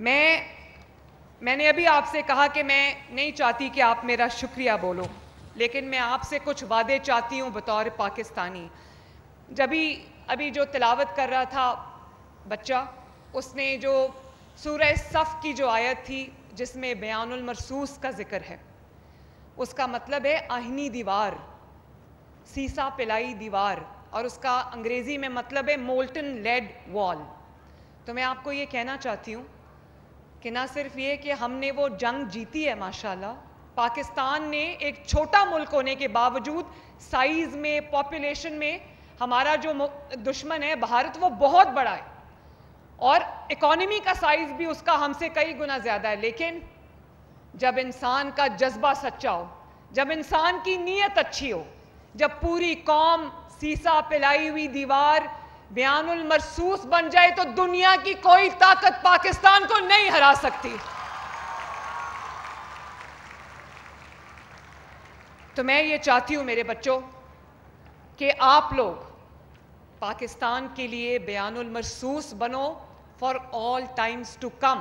मैंने अभी आपसे कहा कि मैं नहीं चाहती कि आप मेरा शुक्रिया बोलो, लेकिन मैं आपसे कुछ वादे चाहती हूँ बतौर पाकिस्तानी। अभी जो तिलावत कर रहा था बच्चा, उसने जो सूरह सफ़ की जो आयत थी जिसमें बयानुल मरसूस का जिक्र है, उसका मतलब है आहनी दीवार, सीसा पिलाई दीवार, और उसका अंग्रेज़ी में मतलब है मोल्टन लेड वॉल। तो मैं आपको ये कहना चाहती हूँ कि ना सिर्फ ये कि हमने वो जंग जीती है, माशाल्लाह, पाकिस्तान ने एक छोटा मुल्क होने के बावजूद साइज़ में, पॉपुलेशन में, हमारा जो दुश्मन है भारत वो बहुत बड़ा है और इकॉनमी का साइज़ भी उसका हमसे कई गुना ज़्यादा है। लेकिन जब इंसान का जज्बा सच्चा हो, जब इंसान की नीयत अच्छी हो, जब पूरी कौम सीसा पिलाई हुई दीवार बयानुल मरसूस बन जाए, तो दुनिया की कोई ताकत पाकिस्तान को नहीं हरा सकती। तो मैं ये चाहती हूं मेरे बच्चों कि आप लोग पाकिस्तान के लिए बयानुल मरसूस बनो for all times to come.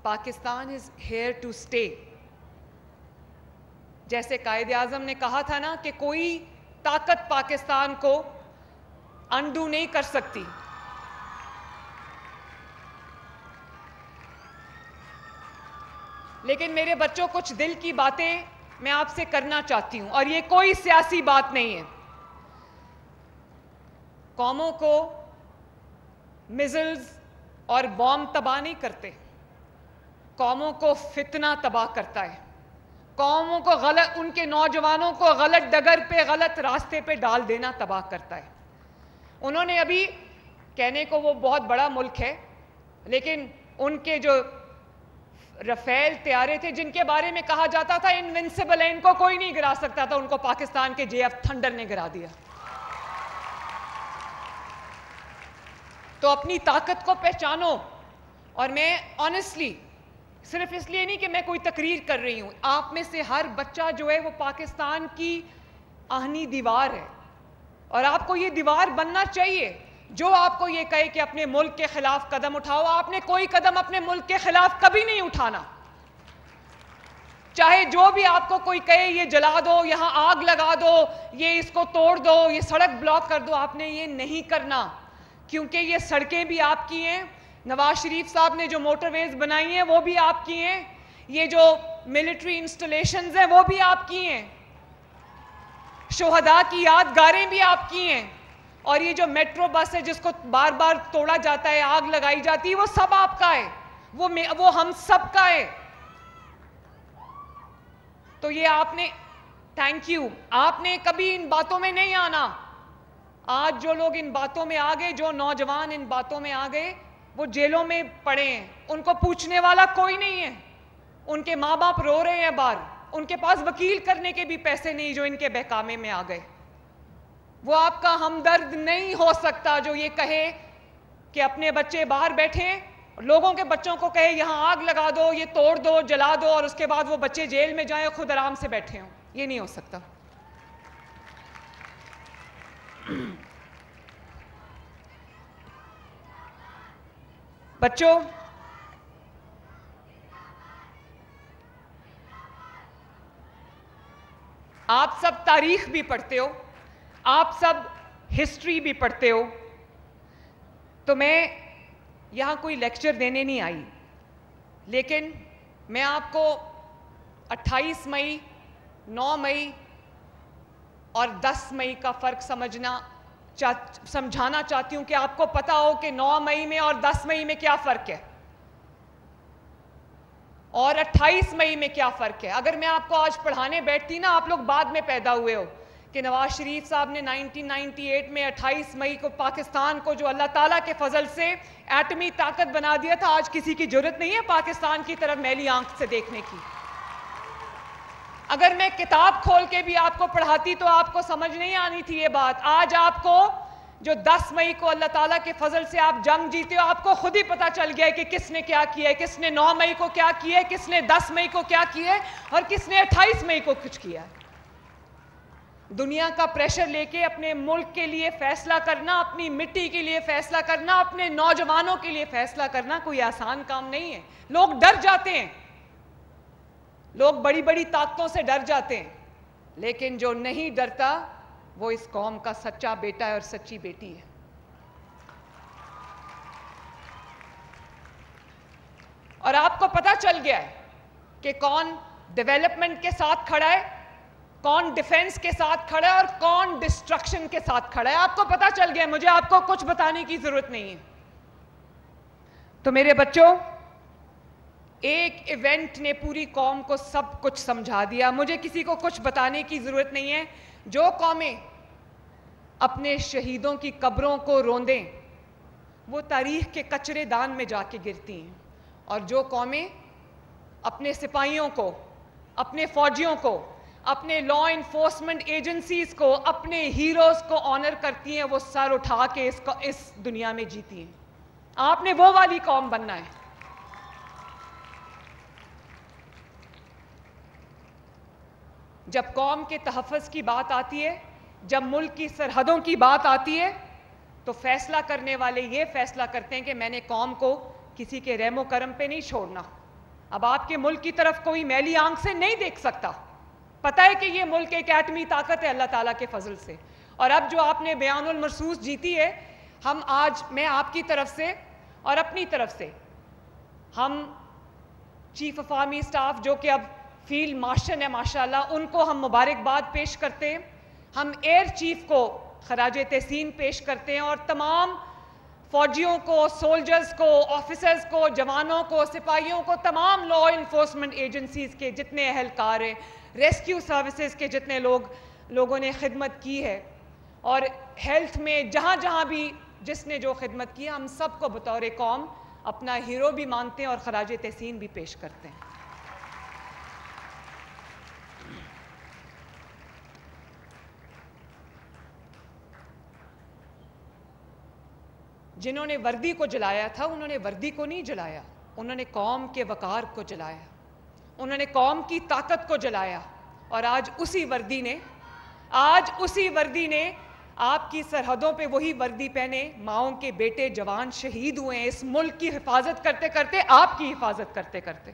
Pakistan is here to stay. जैसे कायदे आज़म ने कहा था ना कि कोई ताकत पाकिस्तान को अनडू नहीं कर सकती। लेकिन मेरे बच्चों, कुछ दिल की बातें मैं आपसे करना चाहती हूं, और ये कोई सियासी बात नहीं है। कौमों को मिसाइल्स और बॉम्ब तबाह नहीं करते, कौमों को फितना तबाह करता है। कौमों को गलत, उनके नौजवानों को गलत डगर पे, गलत रास्ते पे डाल देना तबाह करता है। उन्होंने अभी कहने को वो बहुत बड़ा मुल्क है, लेकिन उनके जो रफेल तैयारे थे जिनके बारे में कहा जाता था इनविंसिबल है, इनको कोई नहीं गिरा सकता था, उनको पाकिस्तान के JF थंडर ने गिरा दिया। तो अपनी ताकत को पहचानो। और मैं ऑनेस्टली, सिर्फ इसलिए नहीं कि मैं कोई तकरीर कर रही हूं, आप में से हर बच्चा जो है वो पाकिस्तान की आहनी दीवार है, और आपको ये दीवार बनना चाहिए। जो आपको ये कहे कि अपने मुल्क के खिलाफ कदम उठाओ, आपने कोई कदम अपने मुल्क के खिलाफ कभी नहीं उठाना। चाहे जो भी आपको कोई कहे ये जला दो, यहां आग लगा दो, ये इसको तोड़ दो, ये सड़क ब्लॉक कर दो, आपने ये नहीं करना, क्योंकि ये सड़कें भी आपकी हैं। नवाज शरीफ साहब ने जो मोटरवेज बनाई हैं वो भी आपकी हैं, ये जो मिलिट्री इंस्टॉलेशंस हैं वो भी आपकी हैं, शोहदा की यादगारें भी आपकी हैं, और ये जो मेट्रो बस है जिसको बार बार तोड़ा जाता है, आग लगाई जाती है, वो सब आपका है, वो हम सब का है। तो ये आपने, थैंक यू, आपने कभी इन बातों में नहीं आना। आज जो लोग इन बातों में आ गए, जो नौजवान इन बातों में आ गए, वो जेलों में पड़े हैं, उनको पूछने वाला कोई नहीं है, उनके माँ बाप रो रहे हैं बाहर, उनके पास वकील करने के भी पैसे नहीं जो इनके बहकामे में आ गए। वो आपका हमदर्द नहीं हो सकता जो ये कहे कि अपने बच्चे बाहर बैठे, लोगों के बच्चों को कहे यहां आग लगा दो, ये तोड़ दो, जला दो, और उसके बाद वो बच्चे जेल में जाएं, खुद आराम से बैठे हों। ये नहीं हो सकता। बच्चों, आप सब तारीख भी पढ़ते हो, आप सब हिस्ट्री भी पढ़ते हो, तो मैं यहाँ कोई लेक्चर देने नहीं आई, लेकिन मैं आपको 28 मई, 9 मई और 10 मई का फ़र्क समझाना चाहती हूँ कि आपको पता हो कि 9 मई में और 10 मई में क्या फ़र्क है और 28 मई में क्या फ़र्क है। अगर मैं आपको आज पढ़ाने बैठती ना, आप लोग बाद में पैदा हुए हो, कि नवाज शरीफ साहब ने 1998 में 28 मई को पाकिस्तान को, जो अल्लाह ताला के फजल से एटमी ताकत बना दिया था, आज किसी की जरूरत नहीं है पाकिस्तान की तरफ मैली आंख से देखने की। अगर मैं किताब खोल के भी आपको पढ़ाती तो आपको समझ नहीं आनी थी ये बात। आज आपको जो 10 मई को अल्लाह ताला के फजल से आप जंग जीते हो, आपको खुद ही पता चल गया है कि किसने क्या किया है, किसने 9 मई को क्या किया है, किसने 10 मई को क्या किया है और किसने 28 मई को कुछ किया है। दुनिया का प्रेशर लेके अपने मुल्क के लिए फैसला करना, अपनी मिट्टी के लिए फैसला करना, अपने नौजवानों के लिए फैसला करना कोई आसान काम नहीं है। लोग डर जाते हैं, लोग बड़ी बड़ी ताकतों से डर जाते हैं, लेकिन जो नहीं डरता वो इस कौम का सच्चा बेटा है और सच्ची बेटी है। और आपको पता चल गया है कि कौन डेवलपमेंट के साथ खड़ा है, कौन डिफेंस के साथ खड़ा है और कौन डिस्ट्रक्शन के साथ खड़ा है। आपको पता चल गया, मुझे आपको कुछ बताने की जरूरत नहीं है। तो मेरे बच्चों, एक इवेंट ने पूरी कौम को सब कुछ समझा दिया। मुझे किसी को कुछ बताने की जरूरत नहीं है। जो कौमें अपने शहीदों की कब्रों को रोंदें, वो तारीख के कचरेदान में जाके गिरती हैं, और जो कौमें अपने सिपाहियों को, अपने फौजियों को, अपने लॉ इन्फोर्समेंट एजेंसीज को, अपने हीरोज को ऑनर करती हैं, वो सर उठा के इस दुनिया में जीती हैं। आपने वो वाली कौम बनना है। जब कौम के तहफ़्फ़ुज़ की बात आती है, जब मुल्क की सरहदों की बात आती है, तो फैसला करने वाले ये फैसला करते हैं कि मैंने कौम को किसी के रहमो करम पे नहीं छोड़ना। अब आपके मुल्क की तरफ कोई मैली आंख से नहीं देख सकता। पता है कि ये मुल्क एक एटमी ताकत है अल्लाह ताला के फजल से। और अब जो आपने बयानुल मरसूस जीती है, हम आज, मैं आपकी तरफ से और अपनी तरफ से, हम चीफ ऑफ आर्मी स्टाफ जो कि अब फील्ड मार्शल है माशाल्लाह, उनको हम मुबारकबाद पेश करते हैं। हम एयर चीफ को खराज तहसीन पेश करते हैं, और तमाम फौजियों को, सोल्जर्स को, ऑफिसर्स को, जवानों को, सिपाहियों को, तमाम लॉ इन्फोर्समेंट एजेंसीज के जितने अहलकार हैं, रेस्क्यू सर्विसेज के जितने लोगों ने खिदमत की है, और हेल्थ में जहाँ जहाँ भी जिसने जो खिदमत की है, हम सबको बतौर कौम अपना हीरो भी मानते हैं और खराज तहसीन भी पेश करते हैं। जिन्होंने वर्दी को जलाया था, उन्होंने वर्दी को नहीं जलाया, उन्होंने कौम के वकार को जलाया, उन्होंने कौम की ताकत को जलाया। और आज उसी वर्दी ने आपकी सरहदों पे वही वर्दी पहने माओं के बेटे जवान शहीद हुए हैं, इस मुल्क की हिफाजत करते करते, आपकी हिफाजत करते करते।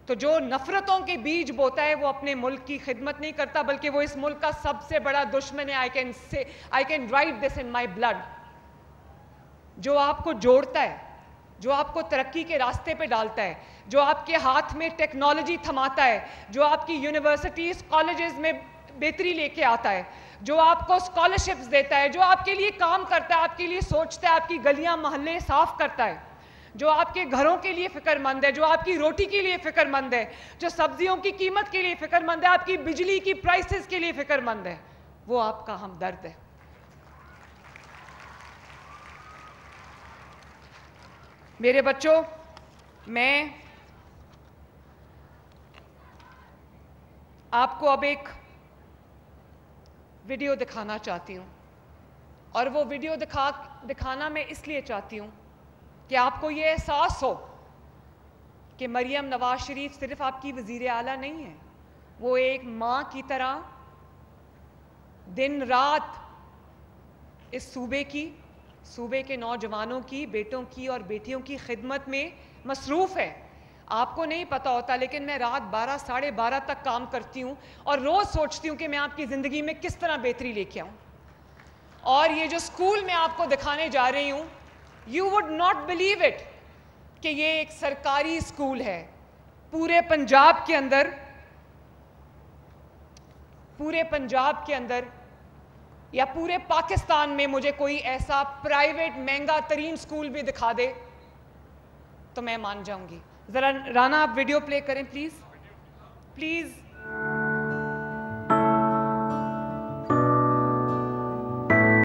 तो जो नफरतों के बीज बोता है, वो अपने मुल्क की खिदमत नहीं करता, बल्कि वो इस मुल्क का सबसे बड़ा दुश्मन है। I can write this in my blood. जो आपको जोड़ता है, जो आपको तरक्की के रास्ते पे डालता है, जो आपके हाथ में टेक्नोलॉजी थमाता है, जो आपकी यूनिवर्सिटीज कॉलेजेस में बेहतरी लेके आता है, जो आपको स्कॉलरशिप्स देता है, जो आपके लिए काम करता है, आपके लिए सोचता है, आपकी गलियां मोहल्ले साफ करता है, जो आपके घरों के लिए फिक्रमंद है, जो आपकी रोटी के लिए फिक्रमंद है, जो सब्जियों की कीमत के लिए फिक्रमंद है, आपकी बिजली की प्राइसेस के लिए फिक्रमंद है, वो आपका हमदर्द है। मेरे बच्चों, मैं आपको अब एक वीडियो दिखाना चाहती हूँ, और वो वीडियो दिखाना मैं इसलिए चाहती हूँ कि आपको ये एहसास हो कि मरियम नवाज शरीफ सिर्फ आपकी वज़ीर आला नहीं है, वो एक माँ की तरह दिन रात इस सूबे के नौजवानों की, बेटों की और बेटियों की खिदमत में मसरूफ़ है। आपको नहीं पता होता, लेकिन मैं रात 12, साढ़े 12 तक काम करती हूँ, और रोज़ सोचती हूँ कि मैं आपकी ज़िंदगी में किस तरह बेहतरी लेके आऊँ। और ये जो स्कूल मैं आपको दिखाने जा रही हूँ, you would not believe it कि ये एक सरकारी स्कूल है। पूरे पंजाब के अंदर या पूरे पाकिस्तान में मुझे कोई ऐसा प्राइवेट महंगा तरीन स्कूल भी दिखा दे तो मैं मान जाऊंगी। जरा राना, आप वीडियो प्ले करें प्लीज।